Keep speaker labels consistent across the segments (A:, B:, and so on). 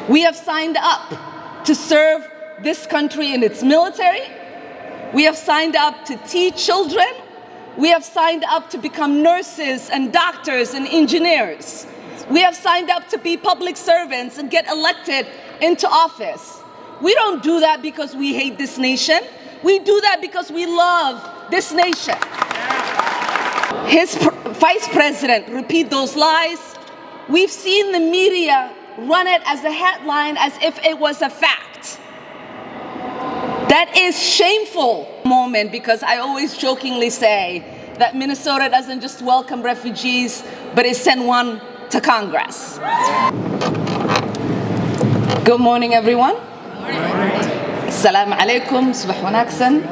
A: We have signed up to serve this country in its military. We have signed up to teach children. We have signed up to become nurses and doctors and engineers. We have signed up to be public servants and get elected into office. We don't do that because we hate this nation. We do that because we love this nation. His vice president repeat those lies. We've seen the media run it as a headline as if it was a fact. That is shameful moment, because I always jokingly say that Minnesota doesn't just welcome refugees, but it sent one to Congress. Good morning, everyone. Assalamu alaikum, sabah wanaagsan.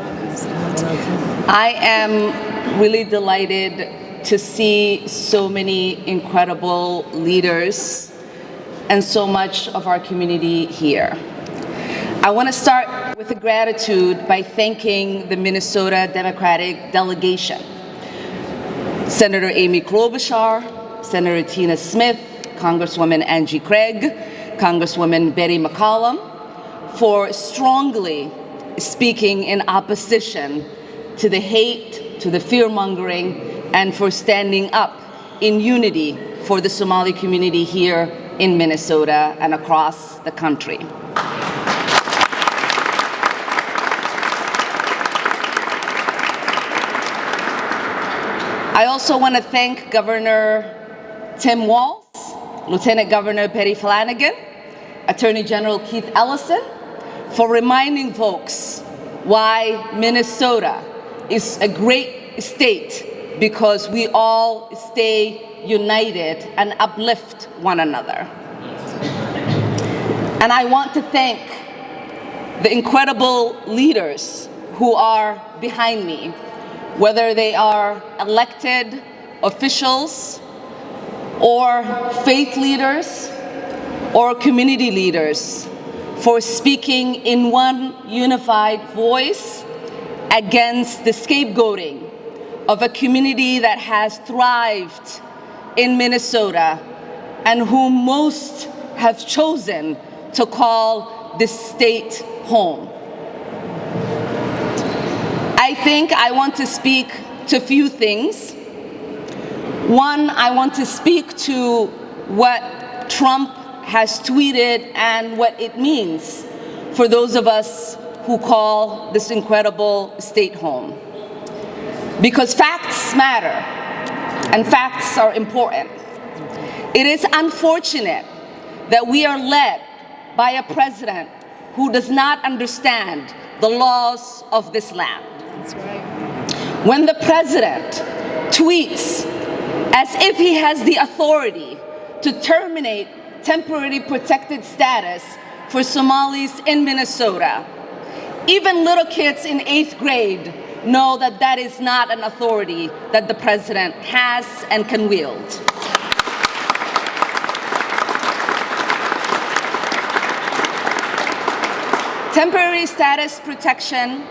A: I am really delighted to see so many incredible leaders and so much of our community here. I want to start with a gratitude by thanking the Minnesota Democratic delegation. Senator Amy Klobuchar, Senator Tina Smith, Congresswoman Angie Craig, Congresswoman Betty McCollum, for strongly speaking in opposition to the hate, to the fear-mongering, and for standing up in unity for the Somali community here in Minnesota and across the country. I also want to thank Governor Tim Walz, Lieutenant Governor Patty Flanagan, Attorney General Keith Ellison, for reminding folks why Minnesota is a great state, because we all stay united and uplift one another. And I want to thank the incredible leaders who are behind me, whether they are elected officials or faith leaders or community leaders, for speaking in one unified voice against the scapegoating of a community that has thrived in Minnesota and whom most have chosen to call this state home. I think I want to speak to a few things. One, I want to speak to what Trump has tweeted and what it means for those of us who call this incredible state home. Because facts matter, and facts are important. It is unfortunate that we are led by a president who does not understand the laws of this land.
B: That's right.
A: When the president tweets as if he has the authority to terminate temporary protected status for Somalis in Minnesota, even little kids in 8th grade know that that is not an authority that the president has and can wield. Temporary status protection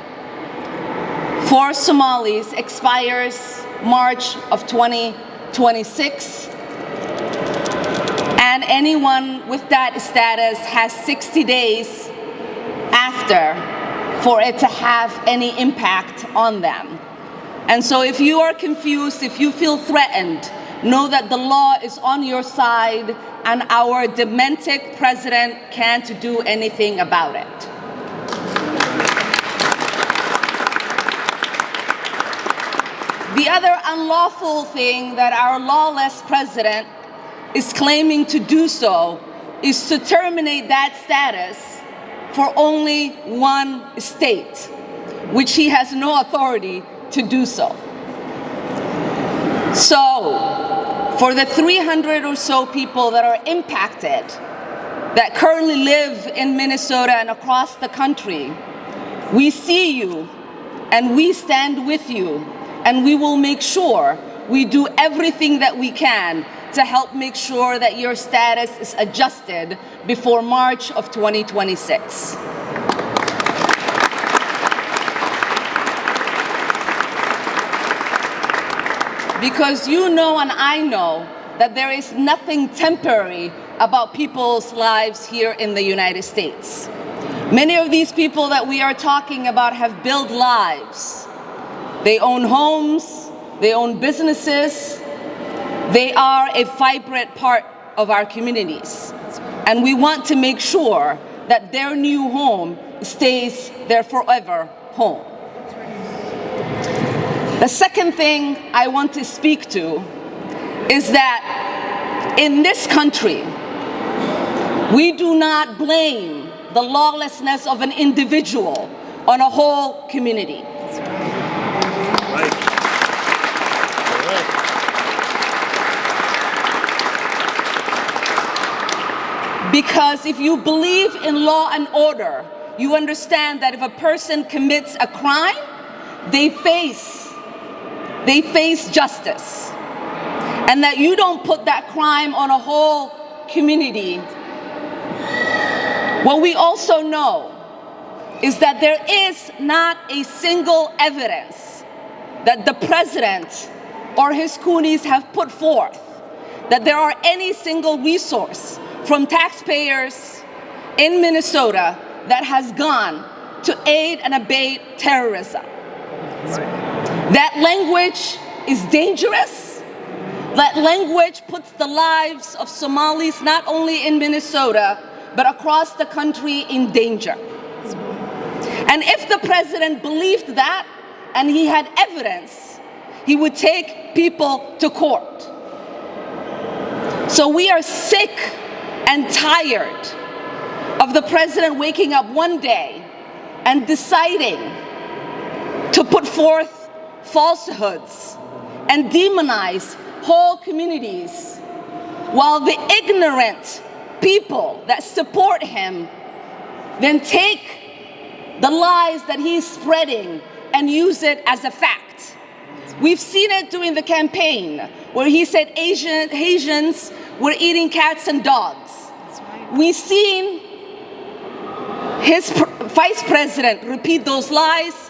A: for Somalis expires March of 2026, and anyone with that status has 60 days after for it to have any impact on them. And so if you are confused, if you feel threatened, know that the law is on your side and our demented president can't do anything about it. The other unlawful thing that our lawless president is claiming to do so is to terminate that status for only one state, which he has no authority to do so. So, for the 300 or so people that are impacted, that currently live in Minnesota and across the country, we see you and we stand with you, and we will make sure we do everything that we can to help make sure that your status is adjusted before March of 2026. Because you know and I know that there is nothing temporary about people's lives here in the United States. Many of these people that we are talking about have built lives. They own homes, they own businesses. They are a vibrant part of our communities. And we want to make sure that their new home stays their forever home. The second thing I want to speak to is that in this country, we do not blame the lawlessness of an individual on a whole community. Because if you believe in law and order, you understand that if a person commits a crime, they face justice. And that you don't put that crime on a whole community. What we also know is that there is not a single evidence that the president or his coonies have put forth that there are any single resource from taxpayers in Minnesota that has gone to aid and abet terrorism. That language is dangerous. That language puts the lives of Somalis not only in Minnesota, but across the country in danger. And if the president believed that, and he had evidence, he would take people to court. So we are sick and tired of the president waking up one day and deciding to put forth falsehoods and demonize whole communities, while the ignorant people that support him then take the lies that he's spreading and use it as a fact. We've seen it during the campaign where he said Asians were eating cats and dogs. We've seen his vice president repeat those lies.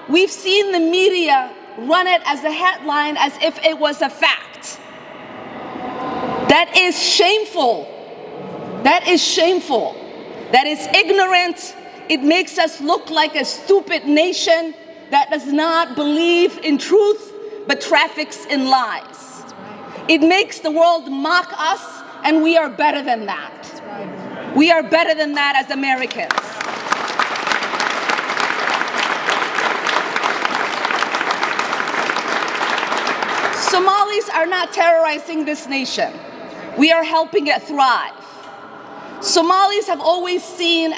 A: We've seen the media run it as a headline as if it was a fact. That is shameful. That is shameful. That is ignorant. It makes us look like a stupid nation that does not believe in truth but traffics in lies. It makes the world mock us, and we are better than that. We are better than that as Americans. Somalis are not terrorizing this nation. We are helping it thrive. Somalis have always seen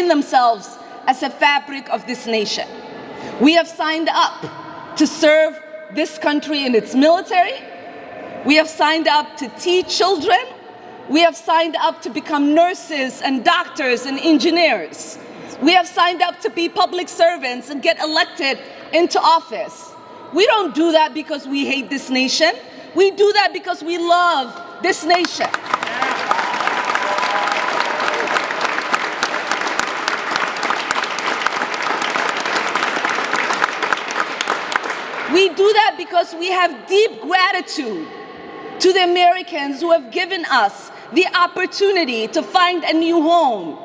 A: themselves as a fabric of this nation. We have signed up to serve this country in its military. We have signed up to teach children. We have signed up to become nurses and doctors and engineers. We have signed up to be public servants and get elected into office. We don't do that because we hate this nation. We do that because we love this nation. We do that because we have deep gratitude to the Americans who have given us the opportunity to find a new home,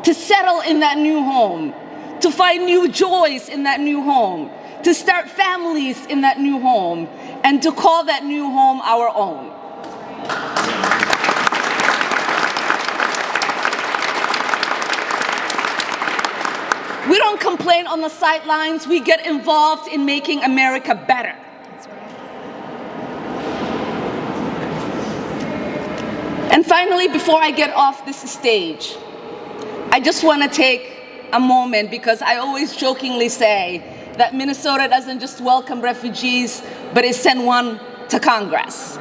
A: to settle in that new home, to find new joys in that new home, to start families in that new home, and to call that new home our own. We don't complain on the sidelines. We get involved in making America better. And finally, before I get off this stage, I just want to take a moment, because I always jokingly say that Minnesota doesn't just welcome refugees, but it sent one to Congress.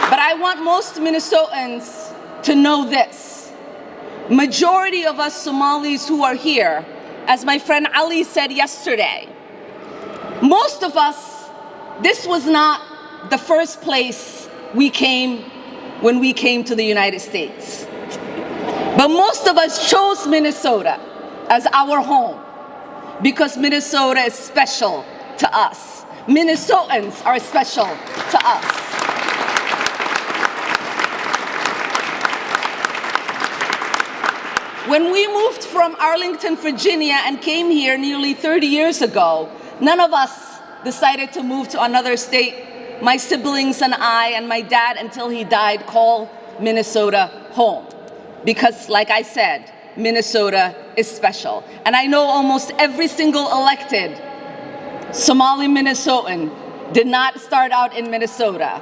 A: But I want most Minnesotans to know this. Majority of us Somalis who are here, as my friend Ali said yesterday, most of us, this was not the first place we came when we came to the United States. But most of us chose Minnesota as our home because Minnesota is special to us. Minnesotans are special to us. When we moved from Arlington, Virginia and came here nearly 30 years ago, none of us decided to move to another state. My siblings and I and my dad, until he died, called Minnesota home. Because, like I said, Minnesota is special. And I know almost every single elected Somali Minnesotan did not start out in Minnesota,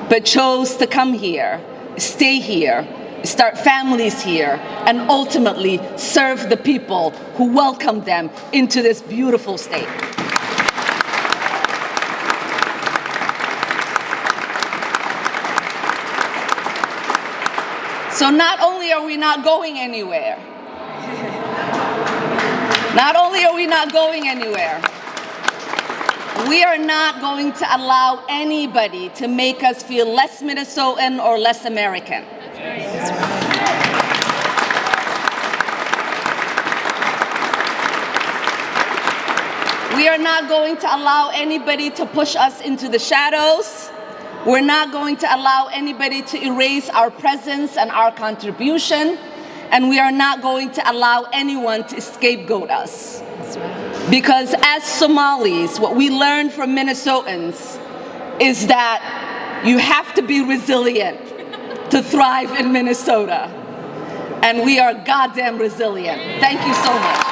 A: but chose to come here, stay here, start families here, and ultimately serve the people who welcomed them into this beautiful state. So not only are we not going anywhere, we are not going to allow anybody to make us feel less Minnesotan or less American. We are not going to allow anybody to push us into the shadows. We're not going to allow anybody to erase our presence and our contribution. And we are not going to allow anyone to scapegoat us. Because as Somalis, what we learned from Minnesotans is that you have to be resilient to thrive in Minnesota. And we are goddamn resilient. Thank you so much.